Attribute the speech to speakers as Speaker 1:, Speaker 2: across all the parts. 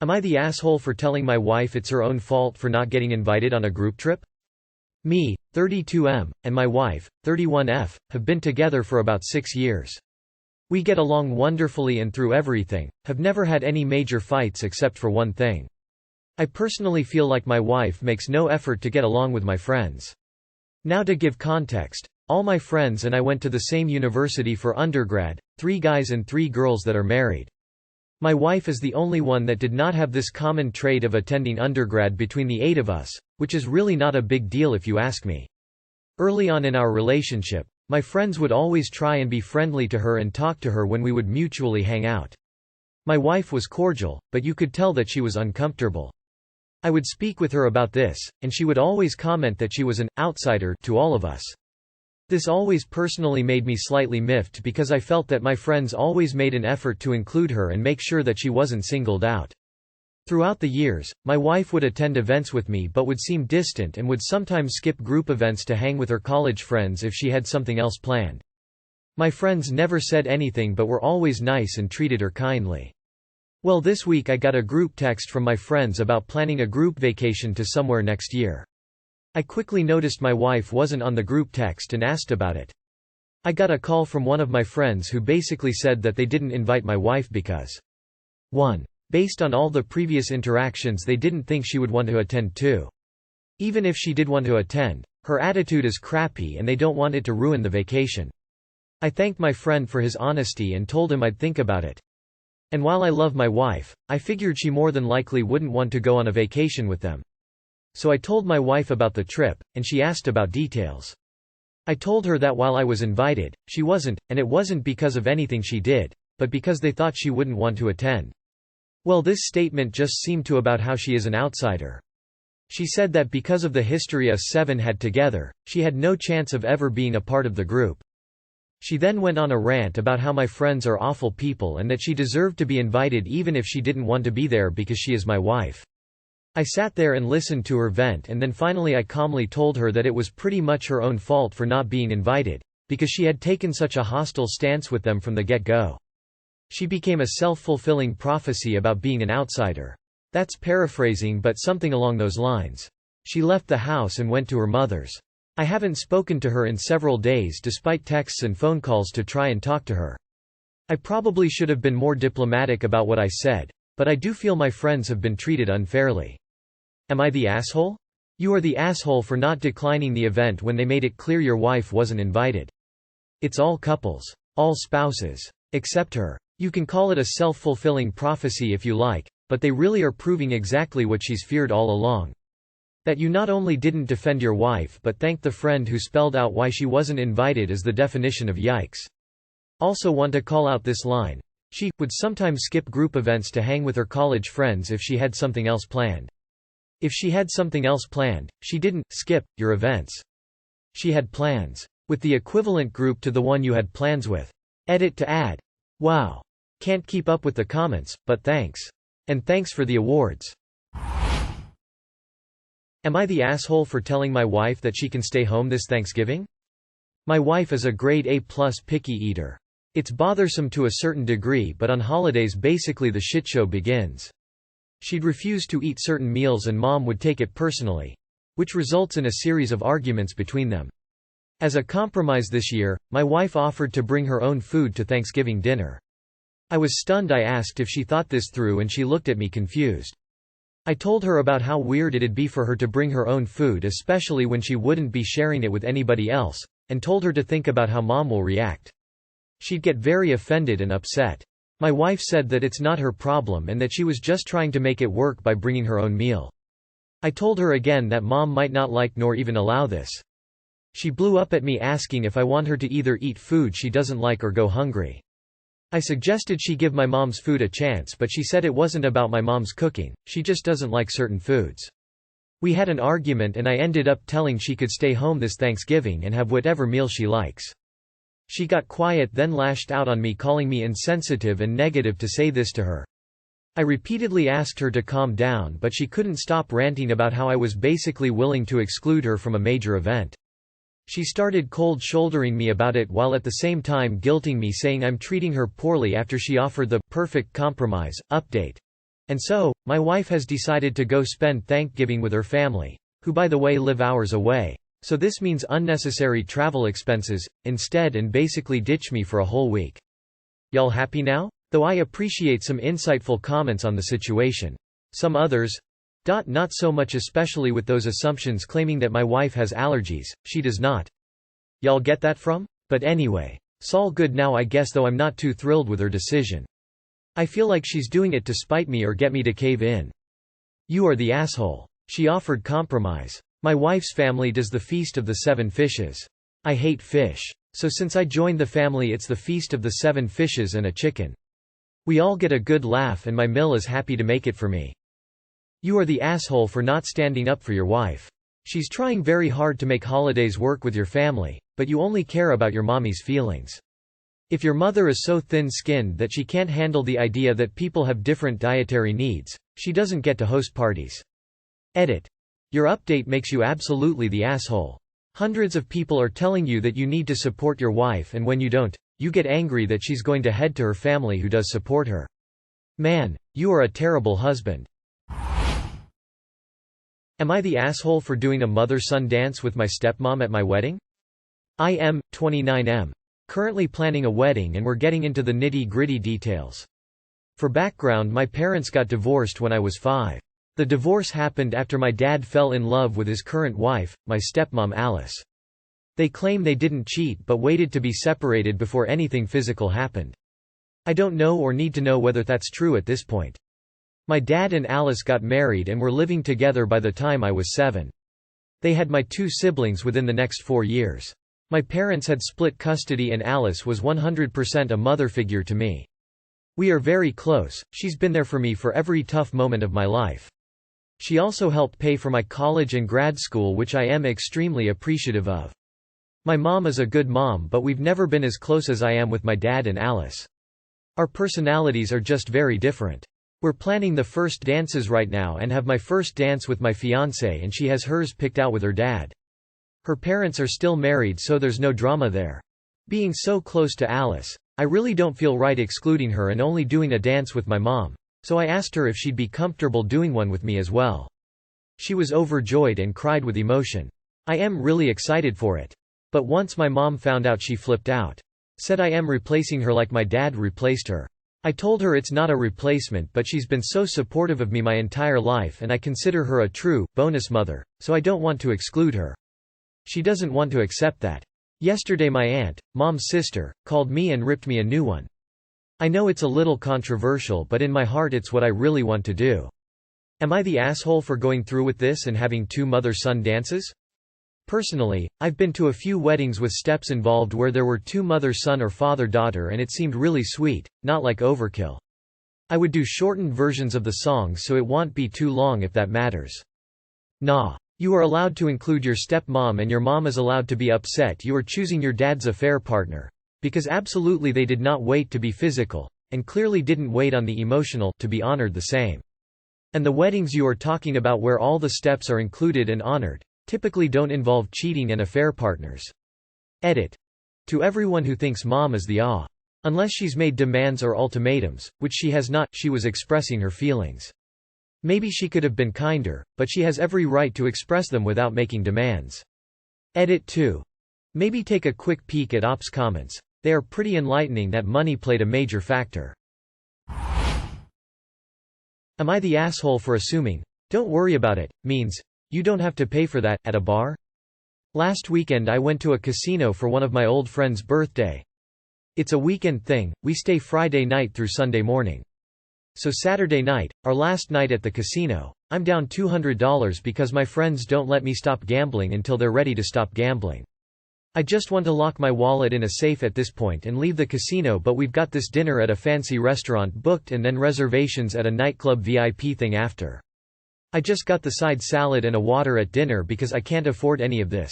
Speaker 1: Am I the asshole for telling my wife it's her own fault for not getting invited on a group trip? Me, 32M, and my wife, 31F, have been together for about 6 years. We get along wonderfully and through everything, have never had any major fights except for one thing. I personally feel like my wife makes no effort to get along with my friends. Now to give context, all my friends and I went to the same university for undergrad, 3 guys and 3 girls that are married. My wife is the only one that did not have this common trait of attending undergrad between the 8 of us, which is really not a big deal if you ask me. Early on in our relationship, my friends would always try and be friendly to her and talk to her when we would mutually hang out. My wife was cordial, but you could tell that she was uncomfortable. I would speak with her about this, and she would always comment that she was an outsider to all of us. This always personally made me slightly miffed because I felt that my friends always made an effort to include her and make sure that she wasn't singled out. Throughout the years, my wife would attend events with me but would seem distant and would sometimes skip group events to hang with her college friends if she had something else planned. My friends never said anything but were always nice and treated her kindly. Well, this week I got a group text from my friends about planning a group vacation to somewhere next year. I quickly noticed my wife wasn't on the group text and asked about it. I got a call from one of my friends who basically said that they didn't invite my wife because 1. Based on all the previous interactions, they didn't think she would want to attend. 2. Even if she did want to attend, her attitude is crappy and they don't want it to ruin the vacation. I thanked my friend for his honesty and told him I'd think about it. And while I love my wife, I figured she more than likely wouldn't want to go on a vacation with them. So I told my wife about the trip, and she asked about details. I told her that while I was invited, she wasn't, and it wasn't because of anything she did, but because they thought she wouldn't want to attend. Well, this statement just seemed to about how she is an outsider. She said that because of the history us 7 had together, she had no chance of ever being a part of the group. She then went on a rant about how my friends are awful people and that she deserved to be invited even if she didn't want to be there because she is my wife. I sat there and listened to her vent, and then finally I calmly told her that it was pretty much her own fault for not being invited, because she had taken such a hostile stance with them from the get-go. She became a self-fulfilling prophecy about being an outsider. That's paraphrasing, but something along those lines. She left the house and went to her mother's. I haven't spoken to her in several days despite texts and phone calls to try and talk to her. I probably should have been more diplomatic about what I said, but I do feel my friends have been treated unfairly. Am I the asshole? You are the asshole for not declining the event when they made it clear your wife wasn't invited. It's all couples. All spouses. Except her. You can call it a self-fulfilling prophecy if you like, but they really are proving exactly what she's feared all along. That you not only didn't defend your wife but thanked the friend who spelled out why she wasn't invited is the definition of yikes. Also want to call out this line. She would sometimes skip group events to hang with her college friends if she had something else planned. If she had something else planned, she didn't skip your events. She had plans with the equivalent group to the one you had plans with. Edit to add. Wow. Can't keep up with the comments, but thanks. And thanks for the awards. Am I the asshole for telling my wife that she can stay home this Thanksgiving? My wife is a grade A+ picky eater. It's bothersome to a certain degree, but on holidays basically the shitshow begins. She'd refuse to eat certain meals and Mom would take it personally, which results in a series of arguments between them. As a compromise this year, my wife offered to bring her own food to Thanksgiving dinner. I was stunned. I asked if she thought this through and she looked at me confused. I told her about how weird it'd be for her to bring her own food, especially when she wouldn't be sharing it with anybody else, and told her to think about how Mom will react. She'd get very offended and upset. My wife said that it's not her problem and that she was just trying to make it work by bringing her own meal. I told her again that Mom might not like nor even allow this. She blew up at me asking if I want her to either eat food she doesn't like or go hungry. I suggested she give my mom's food a chance, but she said it wasn't about my mom's cooking, she just doesn't like certain foods. We had an argument and I ended up telling she could stay home this Thanksgiving and have whatever meal she likes. She got quiet, then lashed out on me, calling me insensitive and negative to say this to her. I repeatedly asked her to calm down, but she couldn't stop ranting about how I was basically willing to exclude her from a major event. She started cold-shouldering me about it while at the same time guilting me, saying I'm treating her poorly after she offered the perfect compromise update. And so, my wife has decided to go spend Thanksgiving with her family, who by the way live hours away, so this means unnecessary travel expenses, instead, and basically ditch me for a whole week. Y'all happy now? Though I appreciate some insightful comments on the situation. Some others, not so much, especially with those assumptions claiming that my wife has allergies, she does not. Y'all get that from? But anyway, s'all good now I guess, though I'm not too thrilled with her decision. I feel like she's doing it to spite me or get me to cave in. You are the asshole. She offered compromise. My wife's family does the Feast of the Seven Fishes. I hate fish. So since I joined the family, it's the Feast of the Seven Fishes and a chicken. We all get a good laugh and my mill is happy to make it for me. You are the asshole for not standing up for your wife. She's trying very hard to make holidays work with your family, but you only care about your mommy's feelings. If your mother is so thin-skinned that she can't handle the idea that people have different dietary needs, she doesn't get to host parties. Edit. Your update makes you absolutely the asshole. Hundreds of people are telling you that you need to support your wife, and when you don't, you get angry that she's going to head to her family who does support her. Man, you are a terrible husband. Am I the asshole for doing a mother-son dance with my stepmom at my wedding? I am, 29M. Currently planning a wedding and we're getting into the nitty-gritty details. For background, my parents got divorced when I was 5. The divorce happened after my dad fell in love with his current wife, my stepmom Alice. They claim they didn't cheat but waited to be separated before anything physical happened. I don't know or need to know whether that's true at this point. My dad and Alice got married and were living together by the time I was 7. They had my 2 siblings within the next 4 years. My parents had split custody and Alice was 100% a mother figure to me. We are very close, she's been there for me for every tough moment of my life. She also helped pay for my college and grad school, which I am extremely appreciative of. My mom is a good mom, but we've never been as close as I am with my dad and Alice. Our personalities are just very different. We're planning the first dances right now and have my first dance with my fiancé and she has hers picked out with her dad. Her parents are still married, so there's no drama there. Being so close to Alice, I really don't feel right excluding her and only doing a dance with my mom, so I asked her if she'd be comfortable doing one with me as well. She was overjoyed and cried with emotion. I am really excited for it. But once my mom found out, she flipped out. Said I am replacing her like my dad replaced her. I told her it's not a replacement, but she's been so supportive of me my entire life and I consider her a true, bonus mother, so I don't want to exclude her. She doesn't want to accept that. Yesterday my aunt, mom's sister, called me and ripped me a new one. I know it's a little controversial, but in my heart it's what I really want to do. Am I the asshole for going through with this and having 2 mother-son dances? Personally, I've been to a few weddings with steps involved where there were 2 mother-son or father-daughter and it seemed really sweet, not like overkill. I would do shortened versions of the songs so it won't be too long if that matters. Nah. You are allowed to include your stepmom and your mom is allowed to be upset you are choosing your dad's affair partner. Because absolutely they did not wait to be physical, and clearly didn't wait on the emotional, to be honored the same. And the weddings you are talking about where all the steps are included and honored, typically don't involve cheating and affair partners. Edit. To everyone who thinks mom is the unless she's made demands or ultimatums, which she has not, she was expressing her feelings. Maybe she could have been kinder, but she has every right to express them without making demands. Edit 2. Maybe take a quick peek at Ops comments. They are pretty enlightening that money played a major factor. Am I the asshole for assuming, "Don't worry about it," means, "You don't have to pay for that," at a bar? Last weekend I went to a casino for one of my old friend's birthday. It's a weekend thing, we stay Friday night through Sunday morning. So Saturday night, our last night at the casino, I'm down $200 because my friends don't let me stop gambling until they're ready to stop gambling. I just want to lock my wallet in a safe at this point and leave the casino, but we've got this dinner at a fancy restaurant booked and then reservations at a nightclub VIP thing after. I just got the side salad and a water at dinner because I can't afford any of this.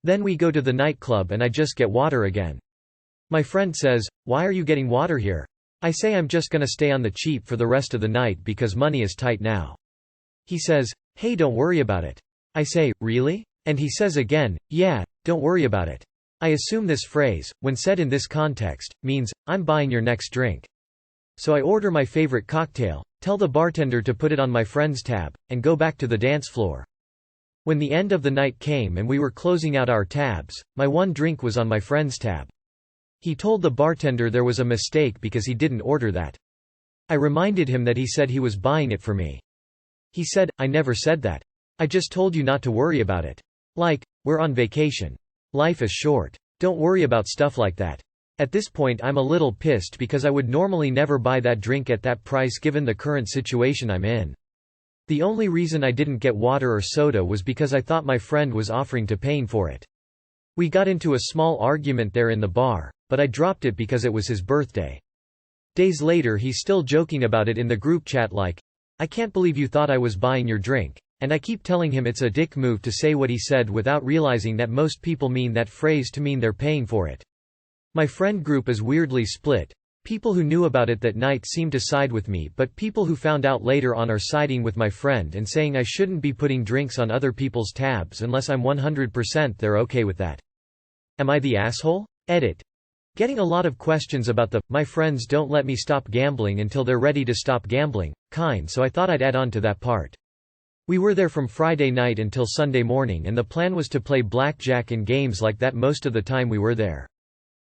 Speaker 1: Then we go to the nightclub and I just get water again. My friend says, "Why are you getting water here?" I say I'm just gonna stay on the cheap for the rest of the night because money is tight now. He says, "Hey, don't worry about it." I say, "Really?" And he says again, "Yeah, don't worry about it." I assume this phrase, when said in this context, means, "I'm buying your next drink." So I order my favorite cocktail, Tell the bartender to put it on my friend's tab, and go back to the dance floor. When the end of the night came and we were closing out our tabs, my one drink was on my friend's tab. He told the bartender there was a mistake because he didn't order that. I reminded him that he said he was buying it for me. He said, I never said that. I just told you not to worry about it. Like, we're on vacation. Life is short. Don't worry about stuff like that. At this point I'm a little pissed because I would normally never buy that drink at that price given the current situation I'm in. The only reason I didn't get water or soda was because I thought my friend was offering to paying for it. We got into a small argument there in the bar, but I dropped it because it was his birthday. Days later he's still joking about it in the group chat like, I can't believe you thought I was buying your drink, and I keep telling him it's a dick move to say what he said without realizing that most people mean that phrase to mean they're paying for it. My friend group is weirdly split. People who knew about it that night seem to side with me, but people who found out later on are siding with my friend and saying I shouldn't be putting drinks on other people's tabs unless I'm 100% they're okay with that. Am I the asshole? Edit. Getting a lot of questions about the "my friends don't let me stop gambling until they're ready to stop gambling" kind, so I thought I'd add on to that part. We were there from Friday night until Sunday morning and the plan was to play blackjack and games like that most of the time we were there.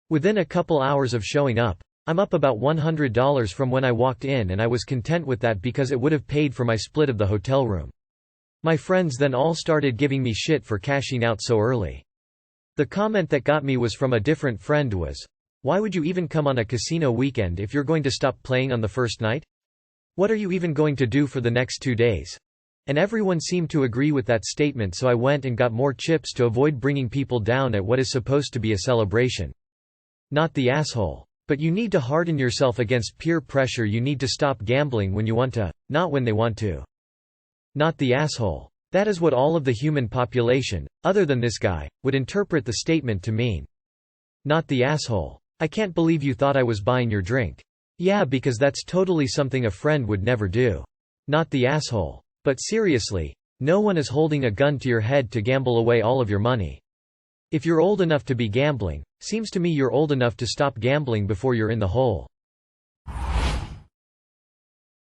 Speaker 1: Within a couple hours of showing up, I'm up about $100 from when I walked in, and I was content with that because it would have paid for my split of the hotel room. My friends then all started giving me shit for cashing out so early. The comment that got me was from a different friend was, "Why would you even come on a casino weekend if you're going to stop playing on the first night? What are you even going to do for the next 2 days?" And everyone seemed to agree with that statement, so I went and got more chips to avoid bringing people down at what is supposed to be a celebration. Not the asshole. But you need to harden yourself against peer pressure. You need to stop gambling when you want to, not when they want to. Not the asshole. That is what all of the human population, other than this guy, would interpret the statement to mean. Not the asshole. I can't believe you thought I was buying your drink. Yeah, because that's totally something a friend would never do. Not the asshole. But seriously, no one is holding a gun to your head to gamble away all of your money. If you're old enough to be gambling, seems to me you're old enough to stop gambling before you're in the hole.